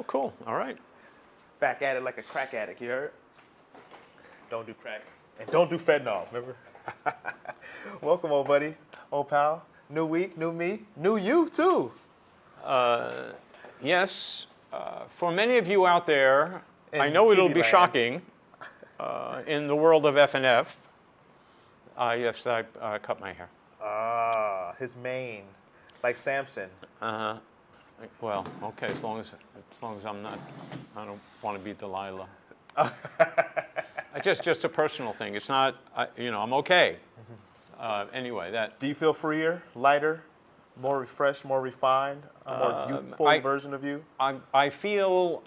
Oh, cool. All right. Back at it like a crack addict, you heard? Don't do crack. And don't do fentanyl, remember? Welcome, old buddy, old pal. New week, new me, new you, too. Yes. For many of you out there, I In know it'll TV be land. shocking in the world of F&F. Yes, I cut my hair. Ah, his mane, like Samson. Well, okay, as long as I'm not, I don't want to be Delilah. Just a personal thing. It's not, I'm okay. Anyway, that. Do you feel freer, lighter, more refreshed, more refined, a more youthful version of you? I feel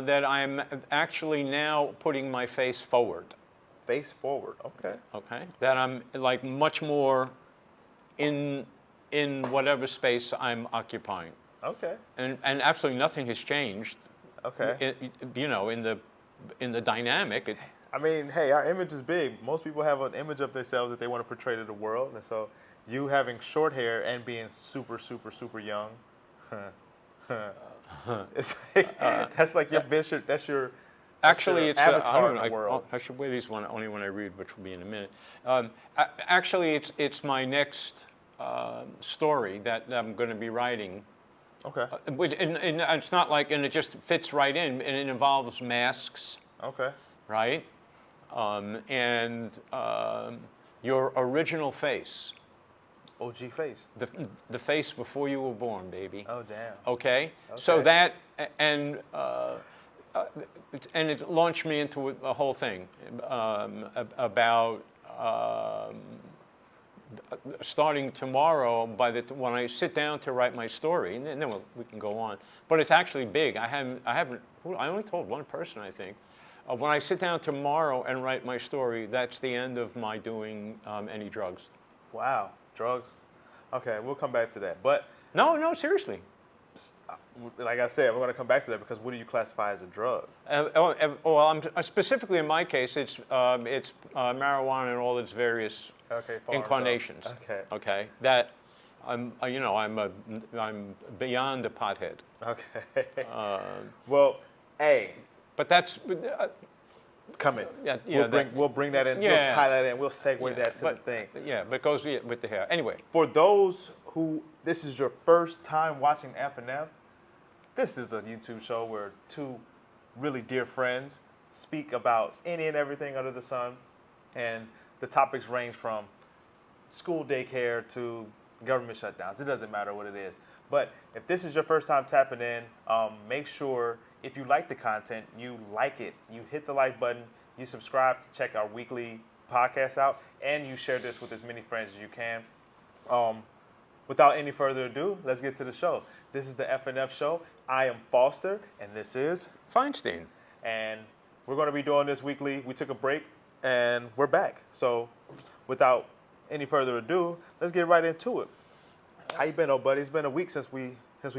that I'm actually now putting my face forward. Face forward, okay. Okay. That I'm like much more in whatever space I'm occupying. Okay. And absolutely nothing has changed. Okay. In the dynamic. I mean, hey, our image is big. Most people have an image of themselves that they want to portray to the world, and so you having short hair and being super, super, super young, it's like, that's like your vision. That's your Actually, your it's avatar in the world. I should wear these only when I read, which will be in a minute. Actually, it's my next story that I'm going to be writing. Okay. And it's not like, and it just fits right in, and it involves masks, Okay. right? And your original face, OG face. the face before you were born, baby. Oh damn. Okay? So Okay. that, and it launched me into a whole thing about starting tomorrow. When I sit down to write my story, and then we can go on. But it's actually big. I only told one person, I think. When I sit down tomorrow and write my story, that's the end of my doing any drugs. Wow. Drugs. Okay, we'll come back to that. But No, seriously. like I said, we're going to come back to that because what do you classify as a drug? Well, specifically in my case, it's marijuana in all its various incarnations. Okay. Okay. That I'm beyond a pothead. Okay. Well, hey, But that's come in. yeah. We'll bring that in. Yeah. We'll tie that in. We'll segue that to the thing. Yeah, but it goes with the hair. Anyway, For those who this is your first time watching F&F, this is a YouTube show where two really dear friends speak about any and everything under the sun, and the topics range from school daycare to government shutdowns. It doesn't matter what it is. But if this is your first time tapping in, make sure if you like the content, you like it. You hit the like button, you subscribe to check our weekly podcast out, and you share this with as many friends as you can. Without any further ado, let's get to the show. This is the F&F show. I am Foster, and this is Feinstein. and we're going to be doing this weekly. We took a break, and we're back. So without any further ado, let's get right into it. How you been, old buddy? It's been a week since we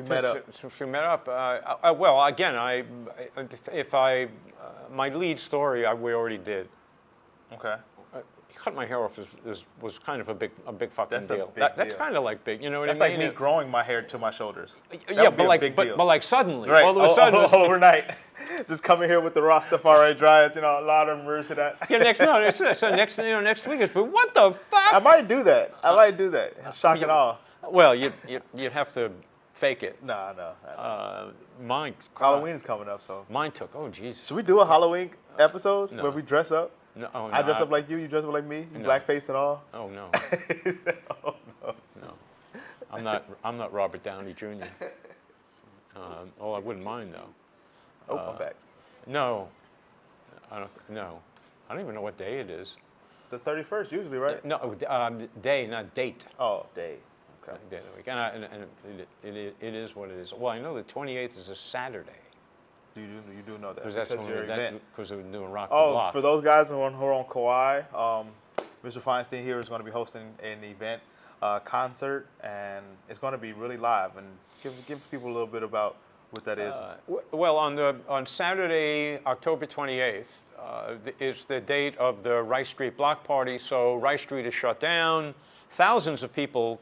met up. Since we met up, well, again, my lead story we already did. Okay. Cut my hair off was kind of a big fucking That's a deal. big That's deal. kind of like big, you know what That's I like mean? me growing my hair to my shoulders. Yeah, but like suddenly, Right. all of a sudden, Overnight. Just coming here with the Rastafari dryers, a lot of mercy that. next week is. But what the fuck? I might do that. Shock and awe. Well, you'd have to fake it. No. Mine. Halloween's coming up, so. Mine took. Oh Jesus. Should we do a Halloween episode No. where we dress up? No, no, I dress up like you dress up like me, No. blackface and all. Oh no, Oh, no. no. I'm not Robert Downey Jr. Oh, I wouldn't mind though. Oh, I'm back. No, I don't even know what day it is. The 31st usually, right? No, day, not date. Oh, day. Okay. Day of the week. And it is what it is. Well, I know the 28th is a Saturday. You do know that Because that's when your event. because we're doing Rock the Oh, Block. for those guys who are on Kauai, Mr. Feinstein here is going to be hosting an event, concert, and it's going to be really live. And give people a little bit about what that is. Well, on Saturday, October 28th, is the date of the Rice Street Block Party. So Rice Street is shut down. Thousands of people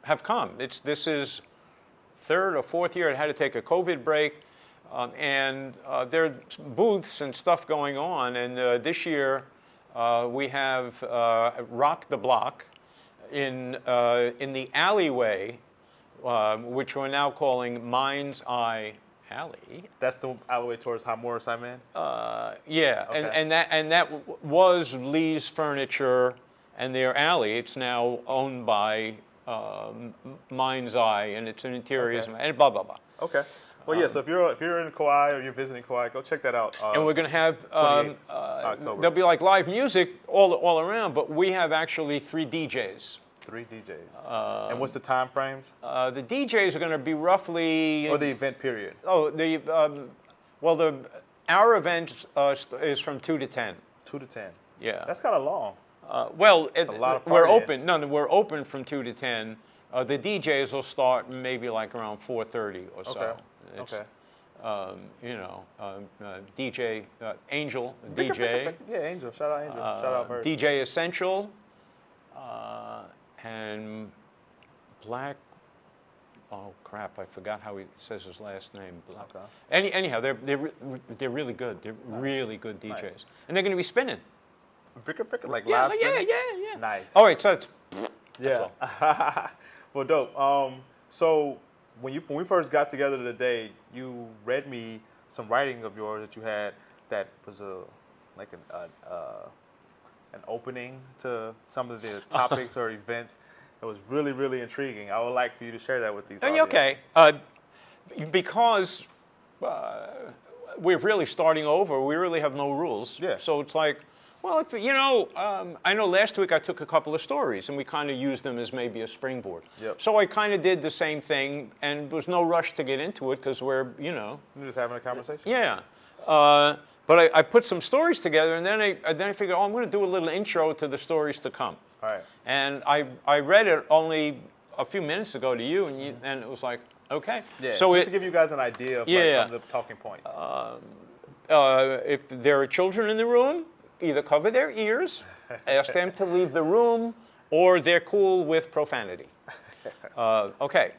have come. This is third or fourth year it had to take a COVID break. There are booths and stuff going on. And this year we have Rock the Block in the alleyway, which we're now calling Mind's Eye Alley. That's the alleyway towards Hamura Simon. Yeah, Okay. and that was Lee's Furniture and their alley. It's now owned by Mind's Eye, and it's an interior Okay. and blah blah blah. Okay. Well, yeah. So if you're in Kauai or you're visiting Kauai, go check that out. And we're going to have 28 October. there'll be like live music all around, but we have actually 3 DJs. 3 DJs. And what's the time frames The DJs are going to be roughly or the event period? Our event is from 2 to 10. 2 to 10. Yeah. That's kind of long. A lot of we're partying. open. No, we're open from 2 to 10. The DJs will start maybe like around 4:30 or so. Okay. It's, Okay. DJ Angel, DJ, Yeah, Angel. Shout out Angel. Shout out Bird. DJ Essential, and Black. Oh crap! I forgot how he says his last name. Black. Okay. Anyhow, they're really good. They're really good DJs, Nice. and they're going to be spinning. Like Yeah, live yeah, spinning? yeah. Nice. All right, so it's Yeah. Well, dope. So when we first got together today, you read me some writing of yours that you had that was an opening to some of the topics or events. It was really, really intriguing. I would like for you to share that with these. Are you audience. okay? Because we're really starting over. We really have no rules. Yeah. So it's like, well, I know last week I took a couple of stories and we kind of used them as maybe a springboard. Yep. So I kind of did the same thing, and there was no rush to get into it because we're. You're just having a conversation. Yeah. But I put some stories together, and then I figured, I'm going to do a little intro to the stories to come. All right. And I read it only a few minutes ago to you, and it was like, okay. Yeah. So just to give you guys an idea of Yeah. some of the talking points. if there are children in the room, either cover their ears, ask them to leave the room, or they're cool with profanity. Okay.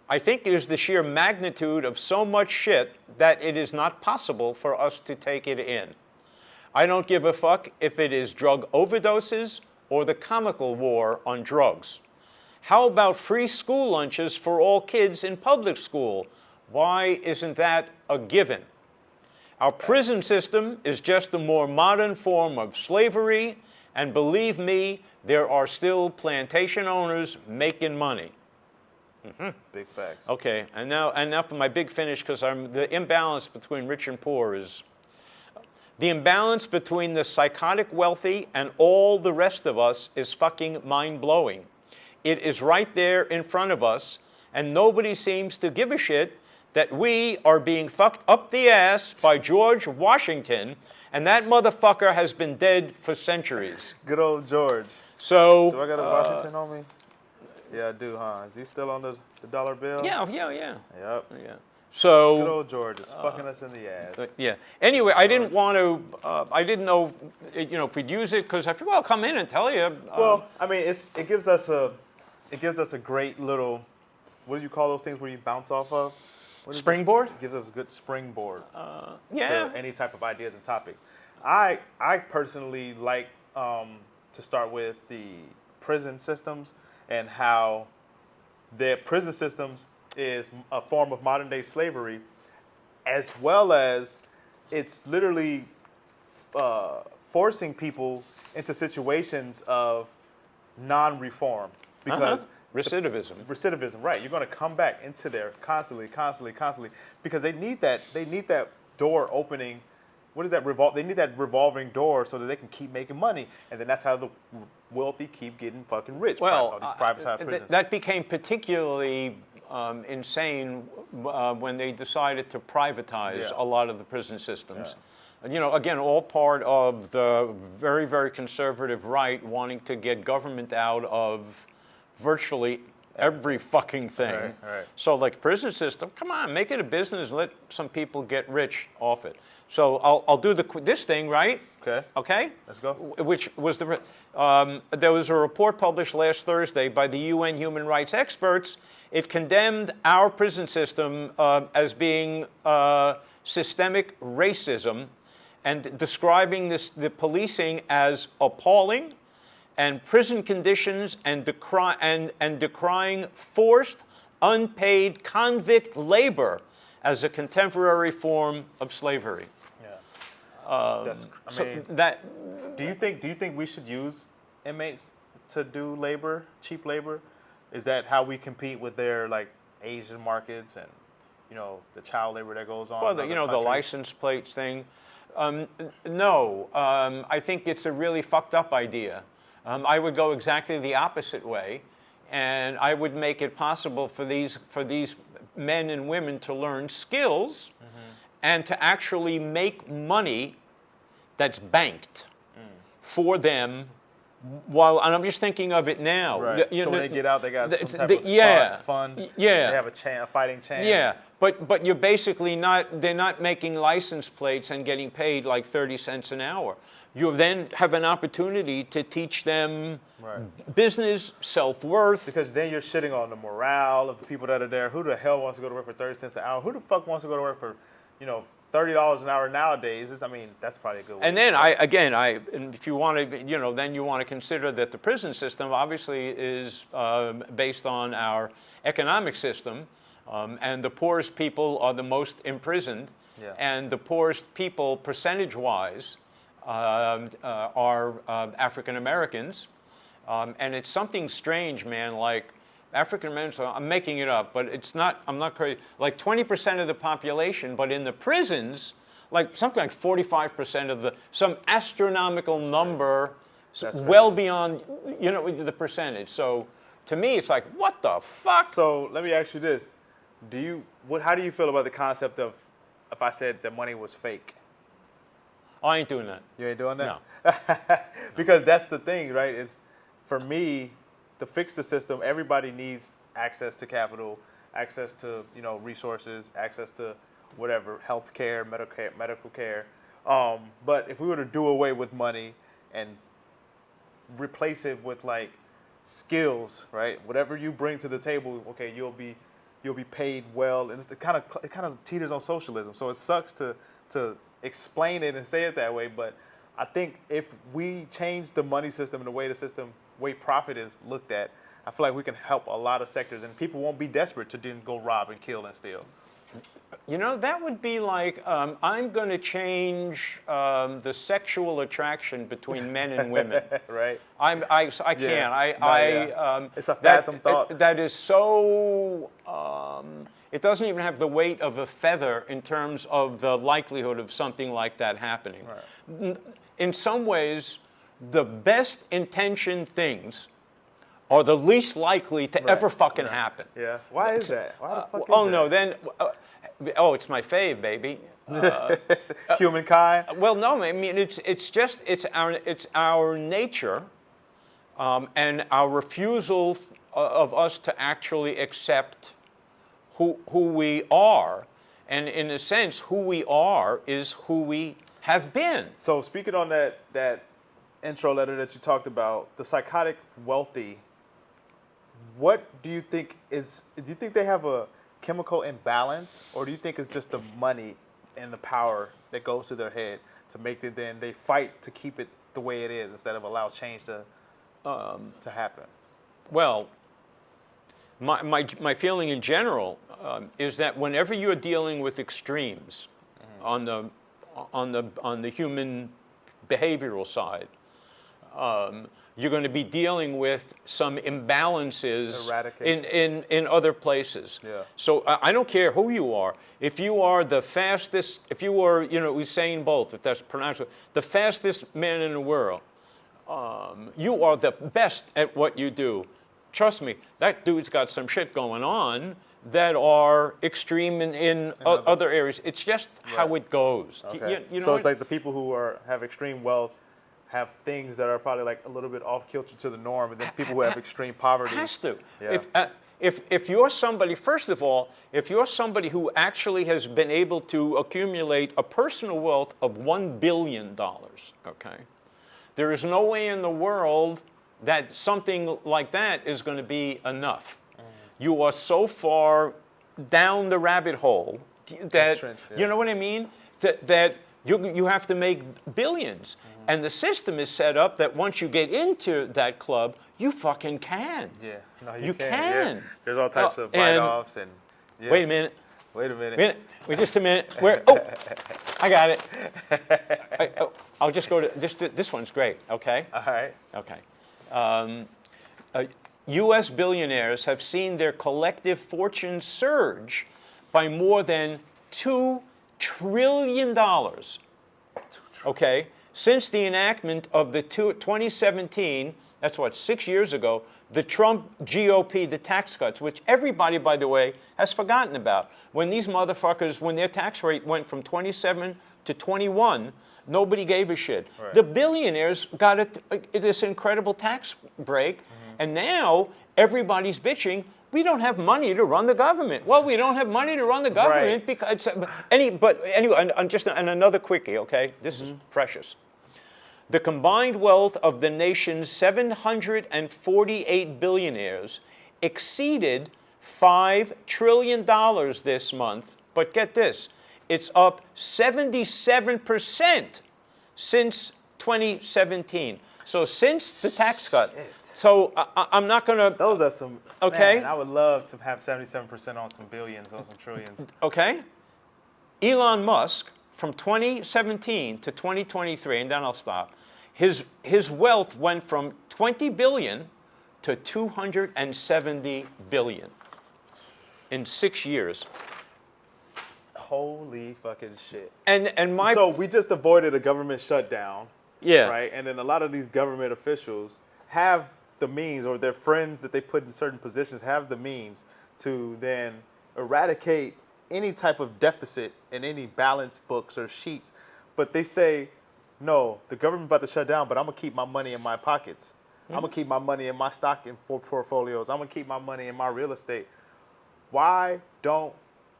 I think it is the sheer magnitude of so much shit that it is not possible for us to take it in. I don't give a fuck if it is drug overdoses or the comical war on drugs. How about free school lunches for all kids in public school? Why isn't that a given? Our prison system is just a more modern form of slavery, and believe me, there are still plantation owners making money. Big facts. Okay, and now for my big finish, because the imbalance between rich and poor is the imbalance between the psychotic wealthy and all the rest of us is fucking mind-blowing. It is right there in front of us, and nobody seems to give a shit that we are being fucked up the ass by George Washington, and that motherfucker has been dead for centuries. Good old George. So Do I got a Washington on me? Yeah, I do, huh? Is he still on the dollar bill? yeah. Yep. Yeah. So Good old George is fucking us in the ass. yeah. Anyway, I didn't want to. I didn't know, if we'd use it because I figured, well, I'll come in and tell you. Well, I mean, it gives us a great little. What do you call those things where you bounce off of? What is it? Springboard. It gives us a good springboard Yeah. to any type of ideas and topics. I personally like to start with the prison systems and how their prison systems is a form of modern day slavery, as well as it's literally forcing people into situations of non-reform because Recidivism. right? You're going to come back into there constantly, because they need that door opening. What is that They need that revolving door so that they can keep making money, and then that's how the wealthy keep getting fucking rich. Well, these privatized prisons. that became particularly insane when they decided to privatize Yeah. a lot of the prison systems. And, again, all part of the very, very conservative right wanting to get government out of virtually every fucking thing. Right. So, like, prison system, come on, make it a business, let some people get rich off it. So I'll do this thing, right? Okay. Okay? Let's go. Which was there was a report published last Thursday by the UN human rights experts. It condemned our prison system as being systemic racism and describing the policing as appalling and prison conditions and decrying forced, unpaid convict labor as a contemporary form of slavery. Yeah. So that Do you think we should use inmates to do labor, cheap labor? Is that how we compete with their like Asian markets and the child labor that goes on? well, in the, other you know, the countries? license plates thing. No, I think it's a really fucked up idea. I would go exactly the opposite way, and I would make it possible for these men and women to learn skills and to actually make money that's banked for them. And I'm just thinking of it now. Right. So when they get out, they got some type of fund. Yeah. They have a fighting chance. Yeah, but you're basically they're not making license plates and getting paid like 30 cents an hour. You then have an opportunity to teach them business, self-worth. Because then you're shitting on the morale of the people that are there. Who the hell wants to go to work for 30 cents an hour? Who the fuck wants to go to work for, $30 an hour nowadays? That's probably a good way. And then and if you want to, then you want to consider that the prison system obviously is based on our economic system, and the poorest people are the most imprisoned, and the poorest people, percentage-wise, are African Americans, and it's something strange, man. Like African Americans, I'm making it up, but it's not. I'm not crazy. Like 20% of the population, but in the prisons, like something like 45% of some astronomical number, well beyond the percentage. So to me, it's like, what the fuck? So let me ask you this: how do you feel about the concept of if I said that money was fake? I ain't doing that. You ain't doing that? No. Because that's the thing, right? It's for me to fix the system. Everybody needs access to capital, access to resources, access to whatever health care, medical care. But if we were to do away with money and replace it with like skills, right? Whatever you bring to the table, okay, you'll be paid well, and it kind of teeters on socialism. So it sucks to explain it and say it that way, but I think if we change the money system and the way profit is looked at, I feel like we can help a lot of sectors, and people won't be desperate to then go rob and kill and steal. That would be like, I'm going to change the sexual attraction between men and women. Right. I can't. It's a phantom thought. That is so. It doesn't even have the weight of a feather in terms of the likelihood of something like that happening. Right. In some ways, the best intentioned things are the least likely to ever fucking happen. Yeah. Why is that? Why the fuck is no, then. It's my fave, baby. Humankind. Well, no, I mean it's our nature, and our refusal of us to actually accept who we are, and in a sense, who we are is who we have been. So speaking on that intro letter that you talked about, the psychotic wealthy. What do you think is? Do you think they have a chemical imbalance, or do you think it's just the money and the power that goes to their head to make it? Then they fight to keep it the way it is instead of allow change to happen. Well, my feeling in general is that whenever you're dealing with extremes on the human behavioral side, you're going to be dealing with some imbalances in other places. Yeah. So I don't care who you are. If you are the fastest, if you are, Usain Bolt, if that's pronounced, the fastest man in the world, you are the best at what you do. Trust me, that dude's got some shit going on that are extreme in other areas. It's just how it goes. Okay. You know So it's like the people who have extreme wealth have things that are probably like a little bit off kilter to the norm, and then people who have extreme poverty. Has to. Yeah. If you're somebody, first of all, if you're somebody who actually has been able to accumulate a personal wealth of $1 billion, okay, there is no way in the world that something like that is going to be enough. You are so far down the rabbit hole Entrenched, yeah. you know what I mean? That you have to make billions. And the system is set up that once you get into that club, you fucking can. Yeah. No, You can. can. Yeah. There's all types of and- write-offs and. Yeah. Wait a minute. Wait a minute. Wait just a minute. Where? Oh, I got it. I'll just go to this one's great. Okay. All right. Okay. U.S. billionaires have seen their collective fortunes surge by more than $2 trillion. Okay, since the enactment of the 2017, that's what, 6 years ago, the Trump GOP, the tax cuts, which everybody, by the way, has forgotten about. When these motherfuckers, when their tax rate went from 27 to 21, nobody gave a shit. Right. The billionaires got this incredible tax break, and now everybody's bitching. We don't have money to run the government. Well, we don't have money to run the government because anyway, and another quickie, okay? This is precious. The combined wealth of the nation's 748 billionaires exceeded $5 trillion this month. But get this, it's up 77% since 2017. So since the tax cut. So I'm not going to. Those are some. Okay. Man, I would love to have 77% on some billions, on some trillions. Okay. Elon Musk, from 2017 to 2023, and then I'll stop. His wealth went from 20 billion to 270 billion in 6 years. Holy fucking shit. And my So we just avoided a government shutdown. Yeah. Right. And then a lot of these government officials have the means, or their friends that they put in certain positions have the means to then eradicate any type of deficit in any balance books or sheets. But they say, no, the government's about to shut down, but I'm going to keep my money in my pockets. I'm going to keep my money in my stock portfolios. I'm going to keep my money in my real estate. Why don't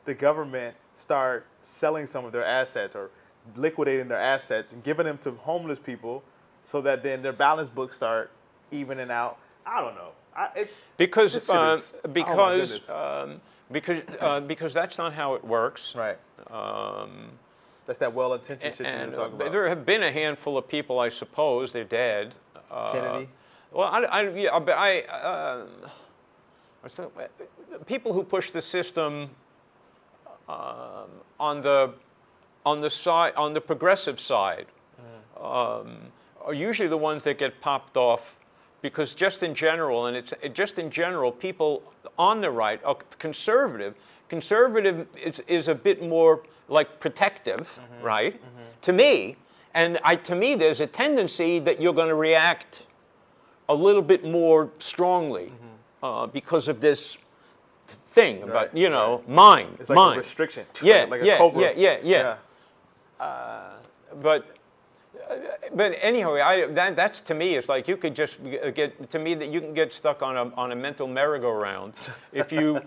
the government start selling some of their assets or liquidating their assets and giving them to homeless people so that then their balance books start evening out? I don't know. because this shit is- because that's not how it works. Right. That's that well-intentioned shit you And were talking about. there have been a handful of people, I suppose, they're dead. Kennedy. Well, people who push the system on the progressive side are usually the ones that get popped off, because just in general, people on the right are conservative. Conservative is a bit more like protective, right? To me, to me, there's a tendency that you're going to react a little bit more strongly because of this thing about mine. It's like mine. a restriction. Yeah, like a yeah, cobra. yeah. But anyhow, that's to me. It's like you could just get that you can get stuck on a mental merry-go-round if you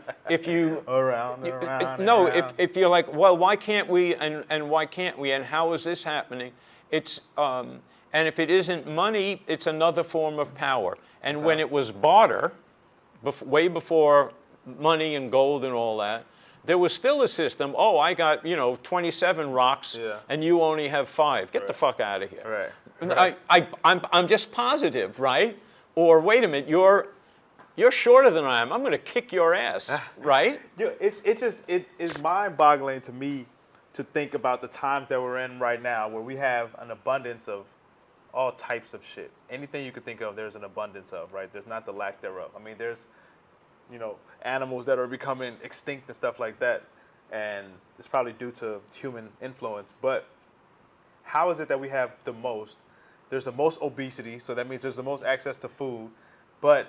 Around. no, if you're like, well, why can't we and why can't we and how is this happening? It's and if it isn't money, it's another form of power. And when it was barter, way before money and gold and all that, there was still a system. Oh, I got 27 rocks, and you only have 5. Get the fuck out of here. Right. I'm just positive, right? Or wait a minute, you're shorter than I am. I'm going to kick your ass, right? It is mind-boggling to me to think about the times that we're in right now, where we have an abundance of all types of shit. Anything you could think of, there's an abundance of, right? There's not the lack thereof. I mean, there's animals that are becoming extinct and stuff like that, and it's probably due to human influence. But how is it that we have the most? There's the most obesity, so that means there's the most access to food, but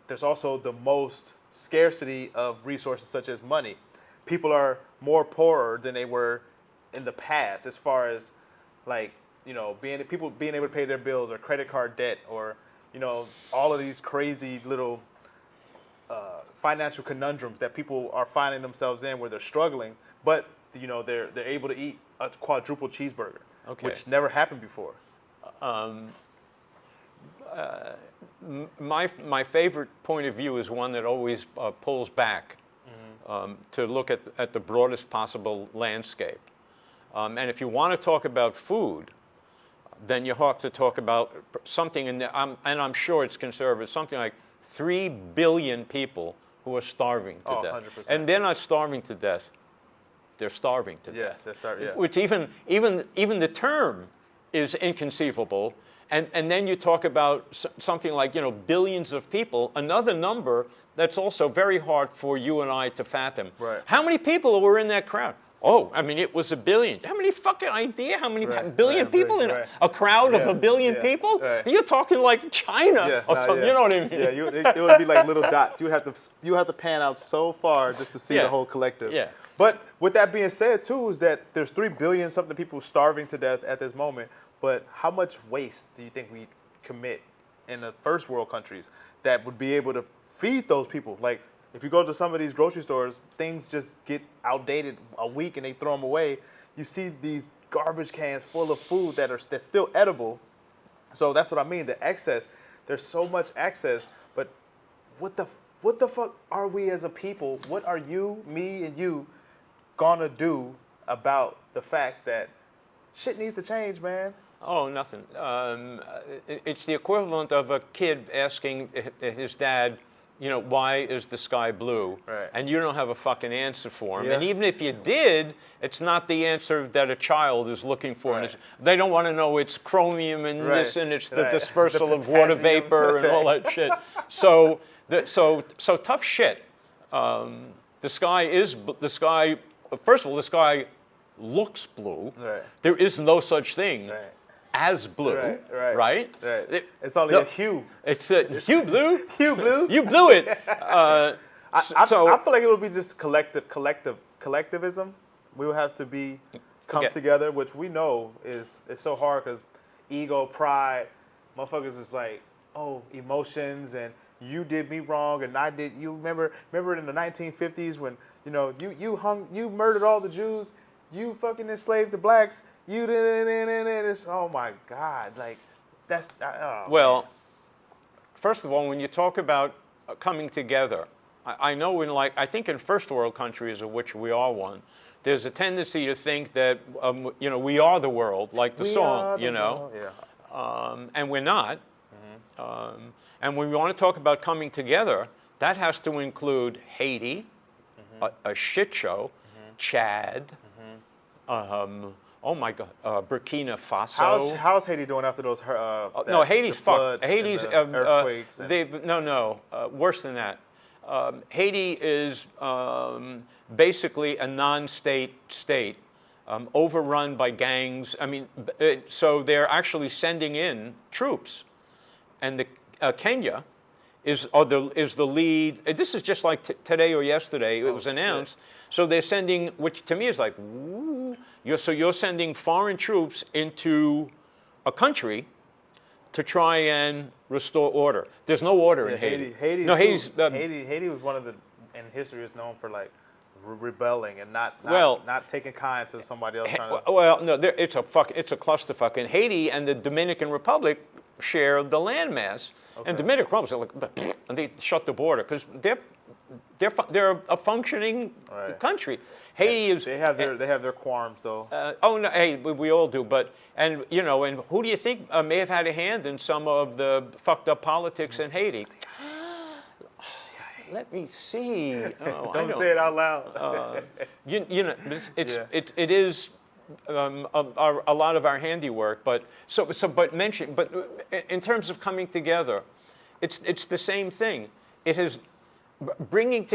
there's also the most scarcity of resources such as money. People are more poorer than they were in the past, as far as being able to pay their bills, or credit card debt, or all of these crazy little financial conundrums that people are finding themselves in, where they're struggling, but they're able to eat a quadruple cheeseburger, which never happened before. My favorite point of view is one that always pulls back. to look at the broadest possible landscape. And if you want to talk about food, then you have to talk about something, and I'm sure it's conservative, something like 3 billion people who are starving to death. 100%. And they're not starving to death. They're starving to death. They're starving. Yeah. Which even the term is inconceivable. And then you talk about something like, billions of people, another number that's also very hard for you and I to fathom. Right. How many people were in that crowd? Oh, I mean, it was a billion. How many fucking idea how many billion people in a crowd of a billion people? Right. You're talking like China or something. You know what I mean? Yeah, it would be like little dots. You have to pan out so far just to see the whole collective. Yeah. But with that being said, too, is that there's 3 billion something people starving to death at this moment. But how much waste do you think we commit in the first world countries that would be able to feed those people? Like, if you go to some of these grocery stores, things just get outdated a week and they throw them away. You see these garbage cans full of food that's still edible. So that's what I mean, the excess. There's so much excess, but what the fuck are we as a people? What are you, me, and you gonna do about the fact that shit needs to change, man? Oh, nothing. It's the equivalent of a kid asking his dad, why is the sky blue? Right. And you don't have a fucking answer for him. Yeah. And even if you did, it's not the answer that a child is looking for. Right. They don't want to know it's chromium and this and it's the dispersal The of water potassium. vapor and all that shit. So tough shit. The sky. First of all, the sky looks blue. Right. There is no such thing Right. as blue, Right. right? It's only a hue. It's hue blue. Hue blue. You blew it. I feel like it would be just collectivism. We would have to come together, which we know it's so hard because ego, pride, motherfuckers is like, oh, emotions and you did me wrong and I did. You remember in the 1950s when you murdered all the Jews, you fucking enslaved the blacks. You did it. Oh my God! Like that's. Well, first of all, when you talk about coming together, I know I think in first world countries, of which we are one, there's a tendency to think that we are the world, like the song, world, yeah. And we're not. Mm-hmm. And when we want to talk about coming together, that has to include Haiti, a shit show, Chad. Oh my God, Burkina Faso. How's Haiti doing after those? No, Haiti's fucked. Haiti's earthquakes. Worse than that. Haiti is basically a non-state state, overrun by gangs. I mean, so they're actually sending in troops, and Kenya is the lead. This is just like today or yesterday. It was announced. Shit. So they're sending, which to me is like, woo. You're sending foreign troops into a country to try and restore order. There's no order in Haiti. Haiti was one of in history is known for like rebelling and not taking kind to somebody else. It's a clusterfuck. And Haiti and the Dominican Republic share the landmass, and Dominican Republic and they shut the border because they're a functioning country. Haiti is. They have their qualms though. We all do. And who do you think may have had a hand in some of the fucked up politics in Haiti? Let me see. Don't say it out loud. It is a lot of our handiwork. But in terms of coming together, it's the same thing. It is bringing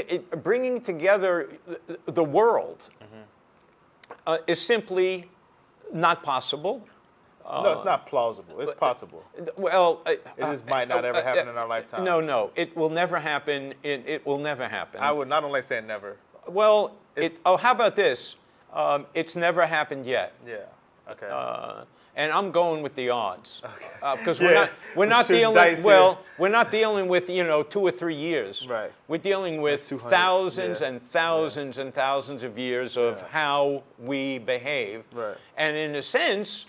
together the world is simply not possible. No, it's not plausible. It's possible. Well, it just might not ever happen in our lifetime. No, it will never happen. It will never happen. I would not only say never. Well, how about this? It's never happened yet. Yeah. Okay. And I'm going with the odds, because Yeah. we're not dealing. dice Well, we're not dealing with 2 or 3 years. Right. We're dealing with 200, thousands yeah. and thousands and thousands of years of how we behave. Right. And in a sense,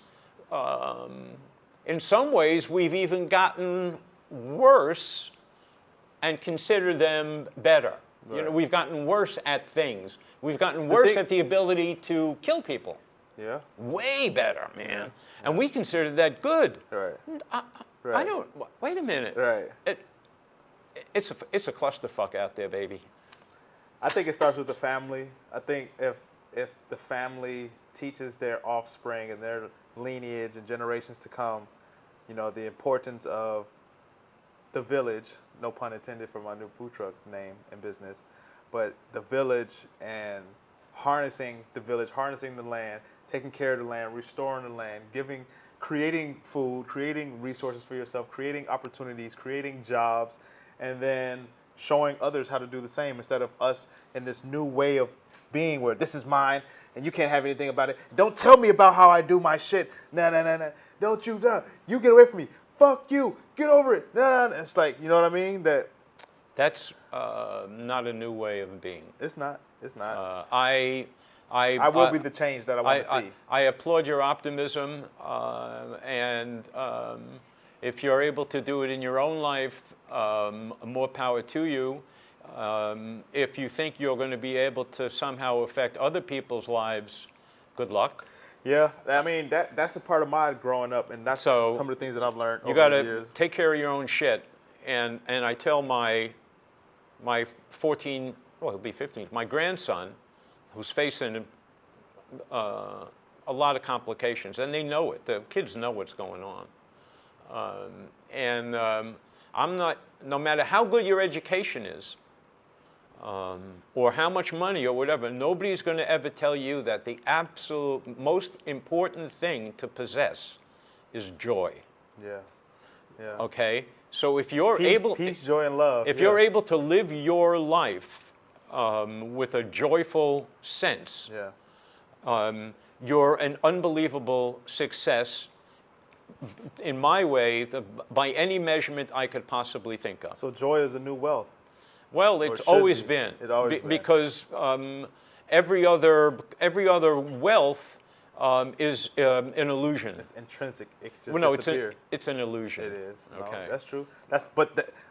in some ways, we've even gotten worse and consider them better. You know, Right. we've gotten worse at things. We've gotten worse thing- at the ability to kill people. Yeah. Way better, man. Yeah. And we consider that good. Right. I Right. don't. Wait a minute. Right. It's a clusterfuck out there, baby. I think it starts with the family. I think if the family teaches their offspring and their lineage and generations to come, you know, the importance of the village, no pun intended for my new food truck name and business, but the village and harnessing the village, harnessing the land, taking care of the land, restoring the land, creating food, creating resources for yourself, creating opportunities, creating jobs, and then showing others how to do the same instead of us in this new way of being where this is mine and you can't have anything about it. Don't tell me about how I do my shit. Nah. Don't you done. You get away from me. Fuck you. Get over it. Nah. It's like, you know what I mean? That's not a new way of being. It's not. It's not. I will be the change that I want to see. I applaud your optimism, and if you're able to do it in your own life, more power to you. If you think you're going to be able to somehow affect other people's lives, good luck. Yeah, I mean that's a part of my growing up, and that's So, some of the things that I've learned You over got the to years. take care of your own shit. And I tell my 14, well, he'll be 15, my grandson, who's facing a lot of complications, and they know it. The kids know what's going on. I'm not, no matter how good your education is, or how much money or whatever, nobody's going to ever tell you that the absolute most important thing to possess is joy. Yeah. Okay? So if you're Peace, joy, and love. if you're able to live your life with a joyful sense, you're an unbelievable success in my way, by any measurement I could possibly think of. So joy is a new wealth. Well, it's always been. It always been. Because every other wealth is an illusion. It's intrinsic. It just Well, no, disappears. it's an illusion. It is. No, Okay. that's true.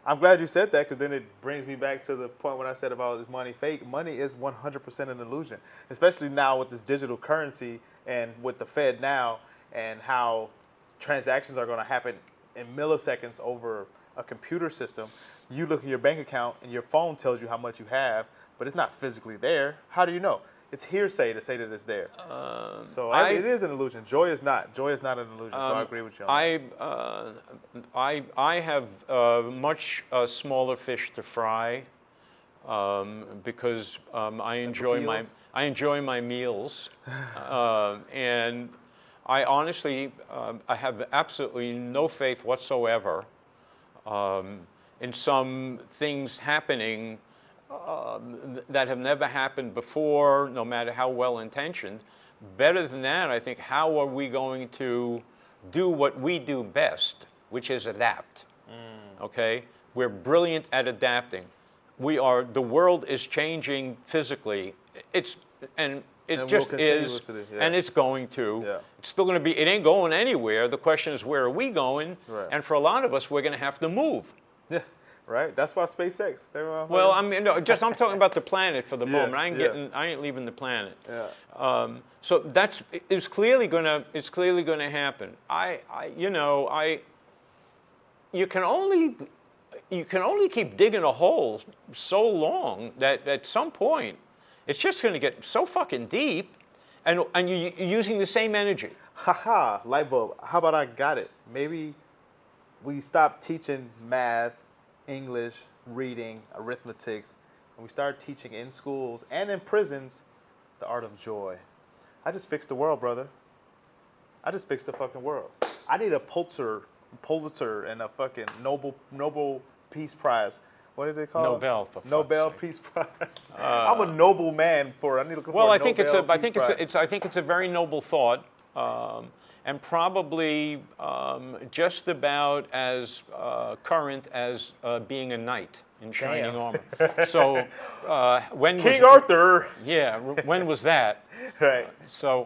I'm glad you said that because then it brings me back to the point when I said about is money fake. Money is 100% an illusion, especially now with this digital currency and with the Fed now and how transactions are going to happen in milliseconds over a computer system. You look at your bank account and your phone tells you how much you have, but it's not physically there. How do you know? It's hearsay to say that it's there. It is an illusion. Joy is not. Joy is not an illusion. So I agree with you on that. I have much smaller fish to fry because I enjoy my meals, and I honestly I have absolutely no faith whatsoever in some things happening that have never happened before, no matter how well intentioned. Better than that, I think, how are we going to do what we do best, which is adapt? Okay, we're brilliant at adapting. The world is changing physically. It just is, and it's going to. Yeah. It's still going to be. It ain't going anywhere. The question is, where are we going? Right. And for a lot of us, we're going to have to move. Yeah, right. That's why SpaceX. Well, I mean, no, I'm talking about the planet for the moment. I yeah. ain't leaving the planet. Yeah. So it's clearly gonna happen. You can only keep digging a hole so long that at some point it's just going to get so fucking deep, and you're using the same energy. Haha, light bulb. How about I got it? Maybe we stop teaching math, English, reading, arithmetics, and we start teaching in schools and in prisons the art of joy. I just fixed the world, brother. I just fixed the fucking world. I need a Pulitzer and a fucking Nobel Peace Prize. What did they call Nobel, for it? Nobel fuck's Peace Prize. I'm a noble man I need to look Well, for I a think Nobel Peace Prize. I think it's a very noble thought, and probably just about as current as being a knight in shining armor. So when King Arthur. Yeah, when was that? Right. So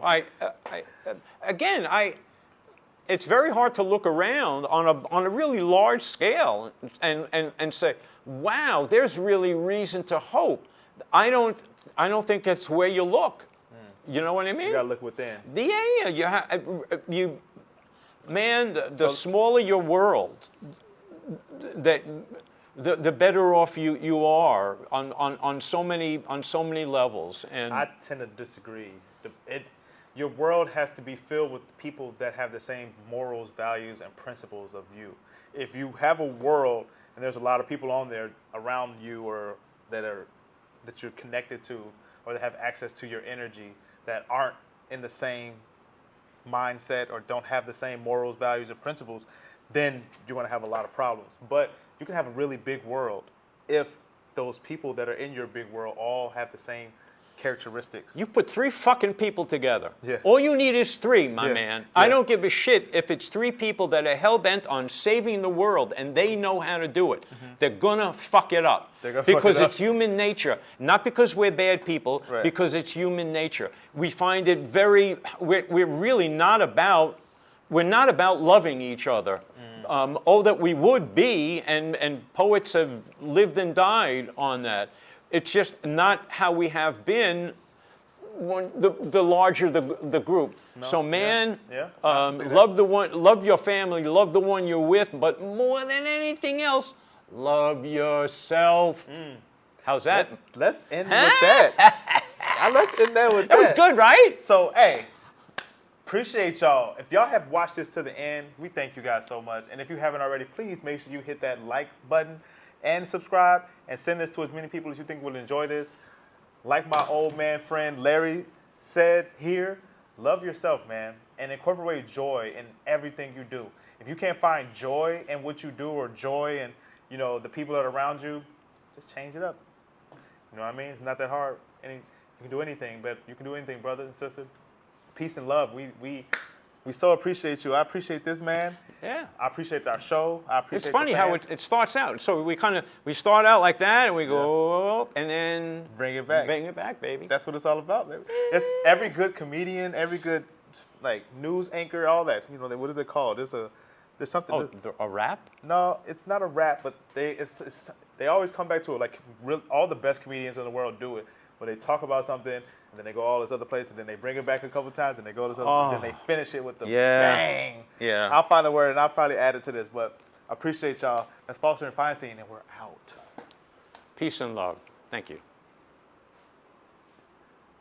it's very hard to look around on a really large scale and say, wow, there's really reason to hope. I don't think that's where you look. You know what I mean? You gotta look within. Man, the smaller your world, the better off you are on so many levels. And I tend to disagree. Your world has to be filled with people that have the same morals, values, and principles of you. If you have a world and there's a lot of people on there around you or that you're connected to or that have access to your energy that aren't in the same mindset or don't have the same morals, values, or principles, then you're going to have a lot of problems. But you can have a really big world if those people that are in your big world all have the same characteristics. you put 3 fucking people together. Yeah. All you need is 3, my Yeah. man. Yeah. I don't give a shit if it's 3 people that are hell-bent on saving the world and they know how to do it. They're gonna fuck it up. They're gonna fuck because it up. it's human nature. Not because we're bad people, Right. because it's human nature. We find it we're really not about, we're not about loving each other. That we would be, and poets have lived and died on that. It's just not how we have been when the larger the group. No, So man, yeah. love your family, love the one you're with, but more than anything else, love yourself. How's that? Let's end with that. Let's end there with that. That was good, right? So, hey, appreciate y'all. If y'all have watched this to the end, we thank you guys so much. And if you haven't already, please make sure you hit that like button and subscribe and send this to as many people as you think will enjoy this. Like my old man friend Larry said here, love yourself, man, and incorporate joy in everything you do. If you can't find joy in what you do or joy in, the people that are around you, just change it up. You know what I mean? It's not that hard. You can do anything, but you can do anything, brother and sister. Peace and love. We so appreciate you. I appreciate this man. Yeah. I appreciate our show. I appreciate It's funny how it starts out. So we start out like that, and we go, and then bring it back. Bring it back, baby. That's what it's all about, baby. It's every good comedian, every good news anchor, all that. What is it called? There's something. A rap? No, it's not a rap, but they always come back to it. All the best comedians in the world do it, where they talk about something, and then they go all this other place, and then they bring it back a couple times, and they go this other, and then they finish it with the bang. Yeah. I'll find the word, and I'll probably add it to this, but I appreciate y'all. That's Foster and Feinstein, and we're out. Peace and love. Thank you.